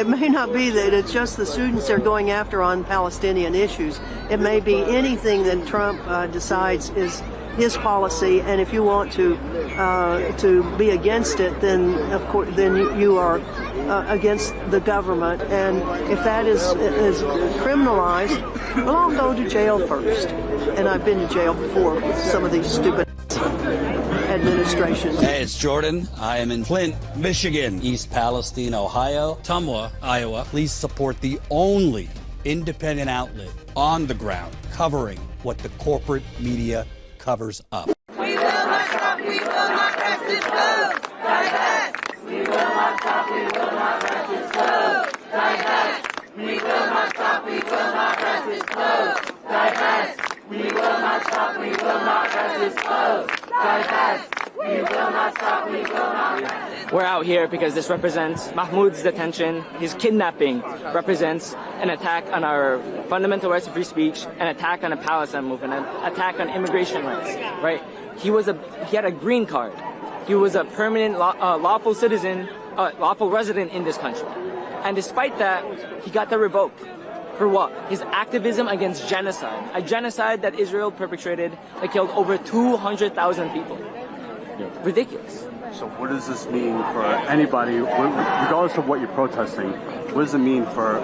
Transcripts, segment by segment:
It may not be that it's just the students they're going after on Palestinian issues. It may be anything that Trump decides is his policy, and if you want to be against it, then of course you are against the government. And if that is criminalized, well, I'll go to jail first. And I've been to jail before with some of these stupid administrations. Hey, it's Jordan. I am in Flint, Michigan, East Palestine, Ohio, Tumwa, Iowa. Please support the only independent outlet on the ground covering what the corporate media covers up. We will not stop, we will not rest this close. Divest. We will not stop, we will not rest this close. Divest. We will not stop, we will not rest this close. Divest. We will not stop, we will not rest this close. Divest. We will not stop, we will not rest. We're out here because this represents Mahmoud's detention. His kidnapping represents an attack on our fundamental rights of free speech, an attack on the Palestine movement, an attack on immigration rights, right? He had a green card. He was a permanent lawful citizen, lawful resident in this country. And despite that, he got that revoked. For what? His activism against genocide. A genocide that Israel perpetrated that killed over 200,000 people. Ridiculous. So what does this mean for anybody, regardless of what you're protesting, what does it mean for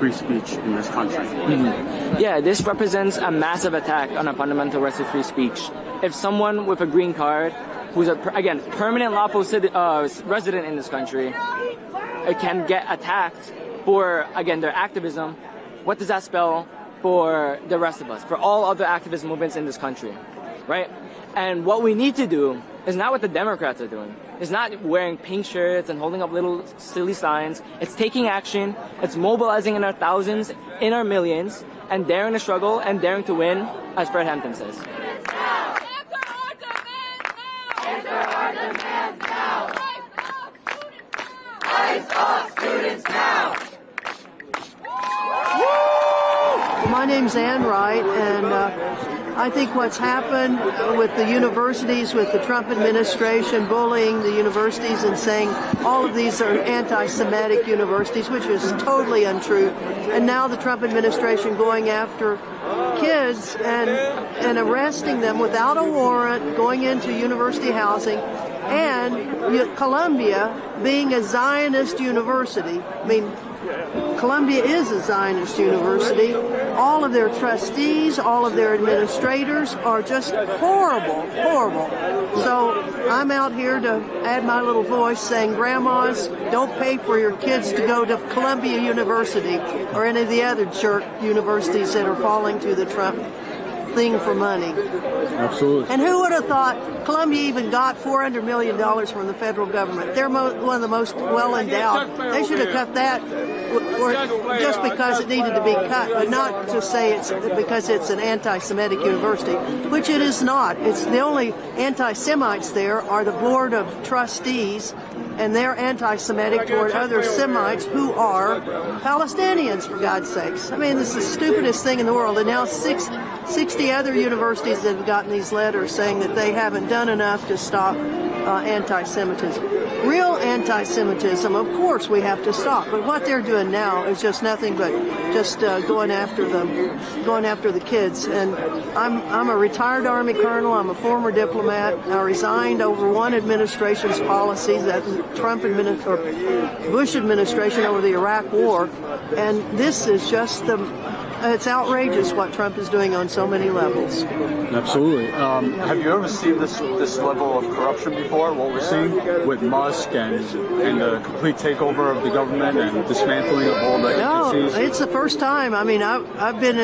free speech in this country? Mm-hmm. Yeah, this represents a massive attack on our fundamental rights of free speech. If someone with a green card, who's again permanent lawful resident in this country, can get attacked for, again, their activism, what does that spell for the rest of us, for all other activist movements in this country, right? And what we need to do is not what the Democrats are doing. It's not wearing pink shirts and holding up little silly signs. It's taking action. It's mobilizing in our thousands, in our millions, and daring to struggle and daring to win, as Fred Hampton says. Answer our demands now. Rise up, students now. My name's Ann Wright, and I think what's happened with the universities, with the Trump administration bullying the universities and saying all of these are anti-Semitic universities, which is totally untrue, and now the Trump administration going after kids and arresting them without a warrant, going into university housing, and Columbia being a Zionist university. I mean, Columbia is a Zionist university. All of their trustees, all of their administrators are just horrible, horrible. So I'm out here to add my little voice saying, grandmas, don't pay for your kids to go to Columbia University or any of the other jerk universities that are falling to the Trump thing for money. Absolutely. And who would have thought Columbia even got $400 million from the federal government? They're one of the most well-endowed. They should have cut that just because it needed to be cut, but not to say it's because it's an anti-Semitic university, which it is not. It's the only anti-Semites there are the board of trustees, and they're anti-Semitic toward other Semites who are Palestinians, for God's sakes. I mean, this is the stupidest thing in the world. And now 60 other universities that have gotten these letters saying that they haven't done enough to stop anti-Semitism. Real anti-Semitism, of course, we have to stop. But what they're doing now is just nothing but just going after the kids. And I'm a retired Army colonel. I'm a former diplomat. I resigned over one administration's policies, that Trump or Bush administration over the Iraq War. And this is just it's outrageous what Trump is doing on so many levels. Absolutely. Have you ever seen this level of corruption before, what we're seeing with Musk and the complete takeover of the government and dismantling of all the agencies? No, it's the first time. I mean, I've been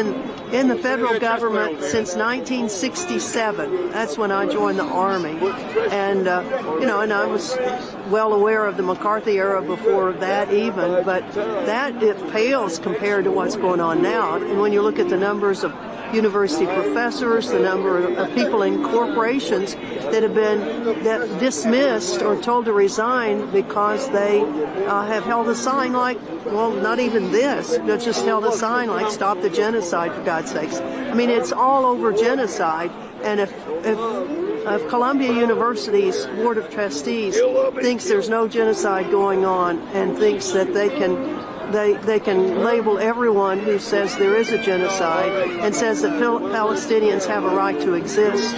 in the federal government since 1967. That's when I joined the Army. And, and I was well aware of the McCarthy era before that even, but it pales compared to what's going on now. And when you look at the numbers of university professors, the number of people in corporations that have been dismissed or told to resign because they have held a sign like, well, not even this, but just held a sign like "Stop the Genocide," for God's sakes. I mean, it's all over genocide. And if Columbia University's Board of Trustees thinks there's no genocide going on and thinks that they can label everyone who says there is a genocide and says that Palestinians have a right to exist.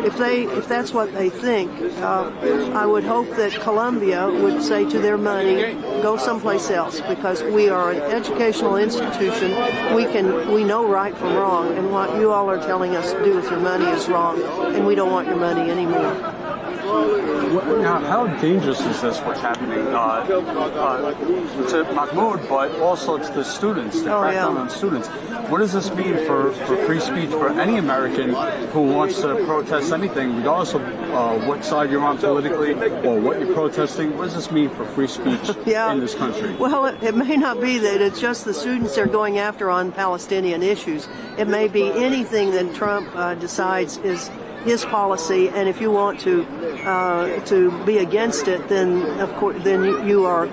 If that's what they think, I would hope that Columbia would say to their money, go someplace else, because we are an educational institution. We know right from wrong, and what you all are telling us to do with your money is wrong, and we don't want your money anymore. Now, how dangerous is this, what's happening to Mahmoud, but also to the students, the crackdown on students? What does this mean for free speech for any American who wants to protest anything, regardless of what side you're on politically or what you're protesting? What does this mean for free speech in this country? Well, it may not be that it's just the students they're going after on Palestinian issues. It may be anything that Trump decides is his policy, and if you want to be against it, then of course you are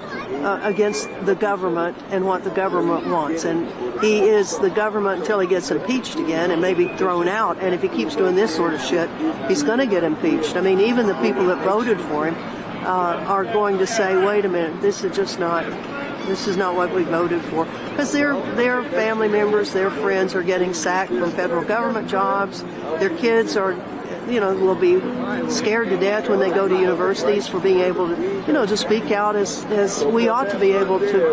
against the government and what the government wants. And he is the government until he gets impeached again and maybe thrown out. And if he keeps doing this sort of shit, he's going to get impeached. I mean, even the people that voted for him are going to say, "Wait a minute, this is not what we voted for," because their family members, their friends are getting sacked from federal government jobs. Their kids are, will be scared to death when they go to universities for being able to, to speak out as we ought to be able to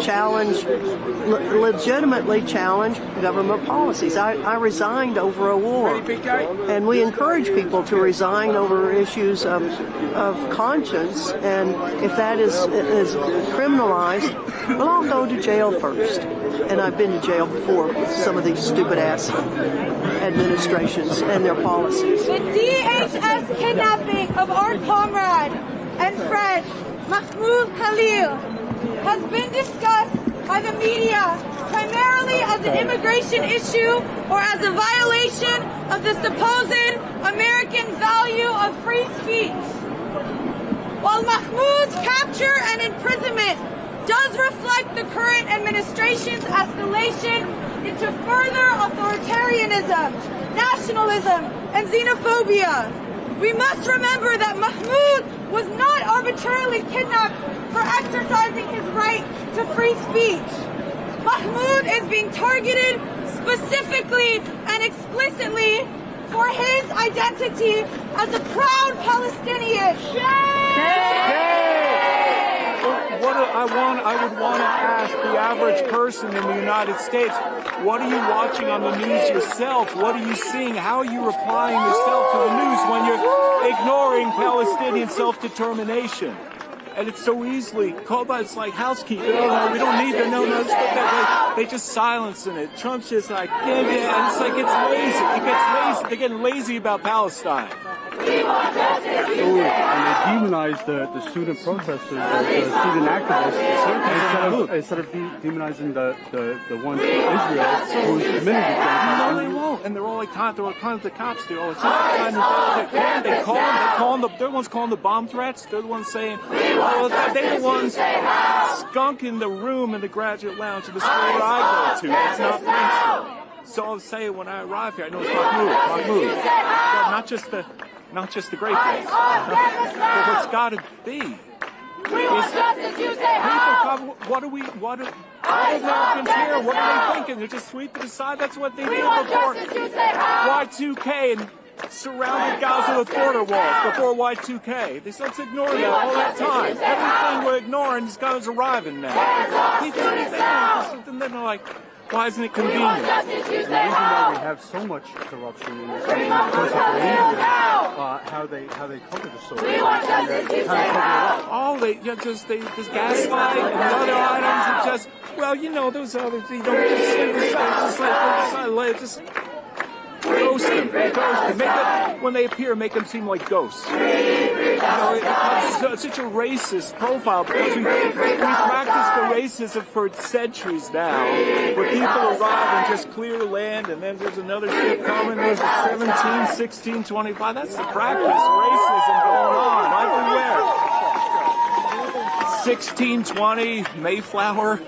legitimately challenge government policies. I resigned over a war, and we encourage people to resign over issues of conscience, and if that is criminalized, well, I'll go to jail first. And I've been to jail before with some of these stupid-ass administrations and their policies. The DHS kidnapping of our comrade and friend, Mahmoud Khalil, has been discussed by the media primarily as an immigration issue or as a violation of the supposed American value of free speech. While Mahmoud's capture and imprisonment does reflect the current administration's escalation into further authoritarianism, nationalism, and xenophobia, we must remember that Mahmoud was not arbitrarily kidnapped for exercising his right to free speech. Mahmoud is being targeted specifically and explicitly for his identity as a proud Palestinian. I would want to ask the average person in the United States, what are you watching on the news yourself? What are you seeing? How are you replying yourself to the news when you're ignoring Palestinian self-determination? And it's so easily called by, it's like housekeeping. Oh, no, we don't need to know. No, they just silencing it. Trump's just like, and it's like, it's lazy. It gets lazy. They're getting lazy about Palestine. And they demonize the student protesters, the student activists, instead of demonizing the ones in Israel who committed the genocide. No, they won't. And they're all like, they're kind of the cops do. It's just they call them, they're the ones calling the bomb threats. They're the ones saying, they're the ones skunking the room in the graduate lounge in the school where I go to. It's not Princeton. So I'll say when I arrive here, I know it's Mahmoud. But not just the great things. But what's got to be is people. What Americans here? What are they thinking? They're just sweeping aside. That's what they did before Y2K and surrounded Gaza with border walls before Y2K. They said, let's ignore that all that time. Everything we're ignoring is God's arriving now. They just something. Then they're like, why isn't it convenient? And the reason why we have so much corruption in this country is because of the media, how they cover the story. They just gaslight, and the other items are just, those other things, just ghost them. When they appear, make them seem like ghosts. It's such a racist profile because we practice the racism for centuries now, where people arrive and just clear land, and then there's another ship coming. There's a 17, 16, 25. That's the practice. Racism going on everywhere. 1620 Mayflower.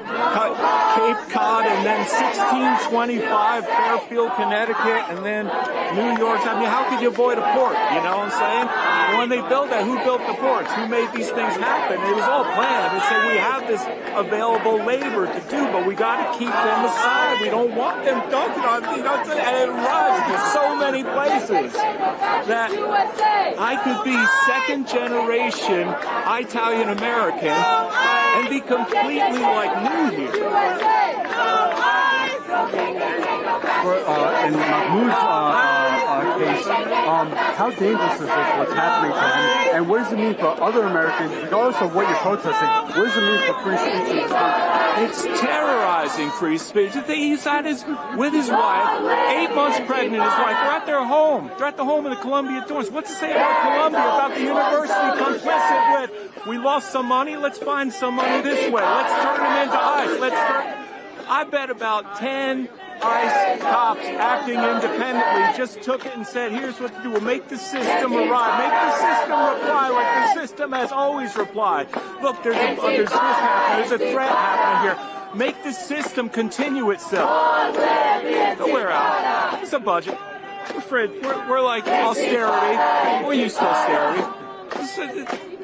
Cape Cod, and then 1625 Fairfield, Connecticut, and then New York. I mean, how could you avoid a port? You know what I'm saying? And when they built that, who built the ports? Who made these things happen? It was all planned. They said we have this available labor to do, but we got to keep them aside. We don't want them dunking on, you know what I'm saying? And it runs to so many places that I could be second generation Italian American and be completely like new here. In Mahmoud's case, how dangerous is this, what's happening to him? And what does it mean for other Americans, regardless of what you're protesting, what does it mean for free speech in this country? It's terrorizing free speech. He's with his wife, 8 months pregnant, his wife. They're at their home. They're at the home of the Columbia Dorms. What's to say about Columbia, about the university complicit with, we lost some money, let's find some money this way. Let's turn them into ICE. I bet about 10 ICE cops acting independently just took it and said, here's what to do. We'll make the system arrive. Make the system reply like the system has always replied. Look, there's this happening. There's a threat happening here. Make the system continue itself. Don't wear out. It's a budget. We're like austerity. We're used to austerity.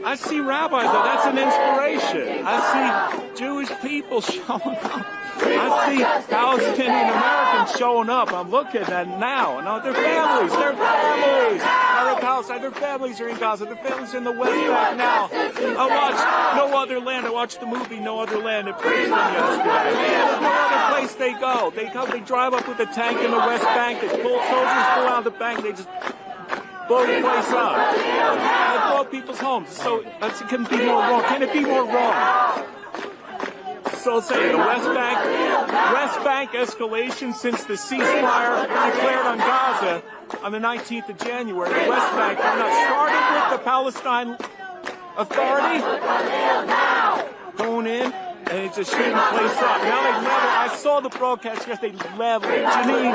I see rabbis, though. That's an inspiration. I see Jewish people showing up. I see Palestinian Americans showing up. I'm looking at now. No, their families. Their families are in Palestine. Their families are in Gaza. Their families are in the West Bank now. I watched No Other Land. I watched the movie No Other Land in Princeton yesterday. There's no other place they go. They drive up with a tank in the West Bank. They pull soldiers pull out the bank. They just blow the place up. They blow people's homes. So it can be more wrong. Can it be more wrong? So say the West Bank escalation since the ceasefire declared on Gaza on the 19th of January. The West Bank started with the Palestine Authority going in and it's just shooting the place up. Now they level. I saw the broadcast yesterday. They level. Janine,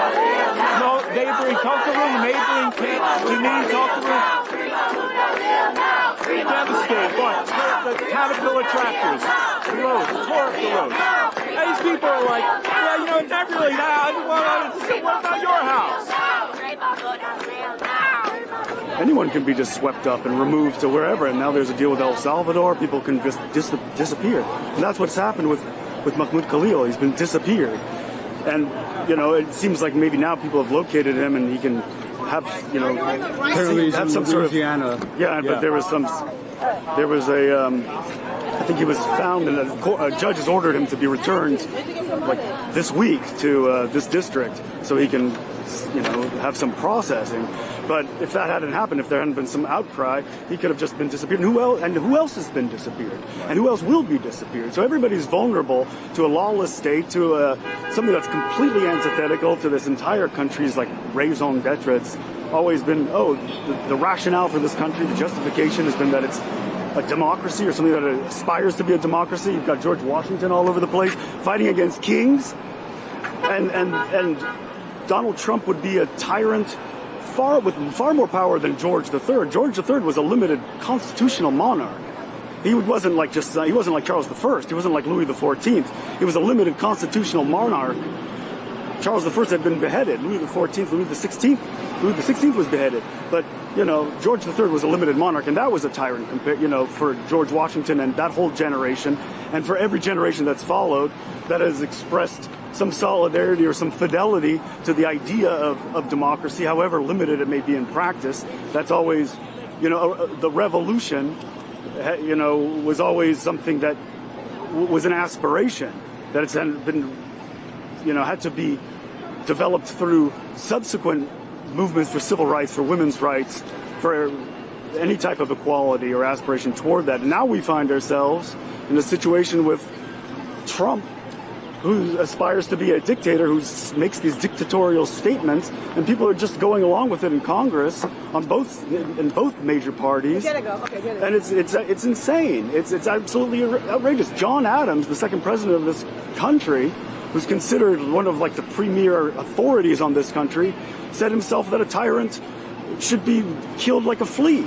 no, neighboring, talk the room. Neighboring camp. Janine, talk the room. Devastated. What? The Caterpillar tractors. The roads. Tore up the roads. And these people are like, well, you know, it's not really that. What about your house? Anyone can be just swept up and removed to wherever, and now there's a deal with El Salvador. People can just disappear, and that's what's happened with Mahmoud Khalil. He's been disappeared, and you know it seems like maybe now people have located him, and he can have have some sort of But there was I think he was found, and a judge has ordered him to be returned like this week to this district so he can have some processing. But if that hadn't happened, if there hadn't been some outcry, he could have just been disappeared. And who else has been disappeared? And who else will be disappeared? So everybody's vulnerable to a lawless state, to something that's completely antithetical to this entire country's like raison d'etre. It's always been, the rationale for this country, the justification has been that it's a democracy or something that aspires to be a democracy. You've got George Washington all over the place fighting against kings. And Donald Trump would be a tyrant with far more power than George III. George III was a limited constitutional monarch. He wasn't like Charles I. He wasn't like Louis XIV. He was a limited constitutional monarch. Charles I had been beheaded. Louis XVI was beheaded. But George III was a limited monarch, and that was a tyrant for George Washington and that whole generation, and for every generation that's followed that has expressed some solidarity or some fidelity to the idea of democracy, however limited it may be in practice. That's always, the revolution, was always something that was an aspiration, that it's been, had to be developed through subsequent movements for civil rights, for women's rights, for any type of equality or aspiration toward that. And now we find ourselves in a situation with Trump, who aspires to be a dictator, who makes these dictatorial statements, and people are just going along with it in Congress in both major parties. And it's insane. It's absolutely outrageous. John Adams, the second president of this country, who's considered one of the premier authorities on this country, said himself that a tyrant should be killed like a flea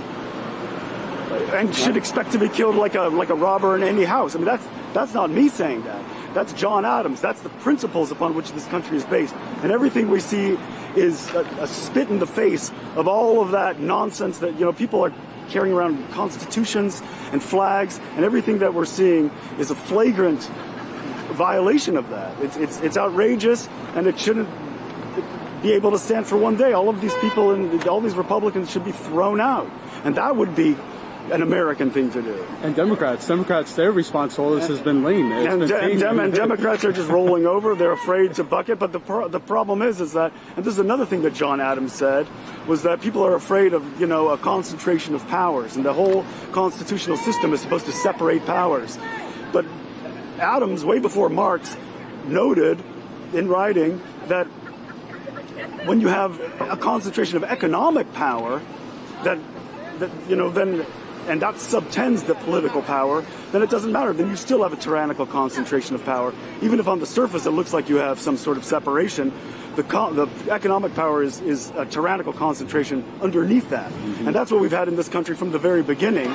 and should expect to be killed like a robber in any house. I mean, that's not me saying that. That's John Adams. That's the principles upon which this country is based. And everything we see is a spit in the face of all of that nonsense that, people are carrying around constitutions and flags, and everything that we're seeing is a flagrant violation of that. It's outrageous, and it shouldn't be able to stand for one day. All of these people and all these Republicans should be thrown out, and that would be an American thing to do. And Democrats, their response to all this has been lame. And Democrats are just rolling over. They're afraid to buck it. But the problem is that, and this is another thing that John Adams said, was that people are afraid of, a concentration of powers. And the whole constitutional system is supposed to separate powers. But Adams, way before Marx, noted in writing that when you have a concentration of economic power, then and that subtends the political power, then it doesn't matter. Then you still have a tyrannical concentration of power. Even if on the surface it looks like you have some sort of separation, the economic power is a tyrannical concentration underneath that. And that's what we've had in this country from the very beginning.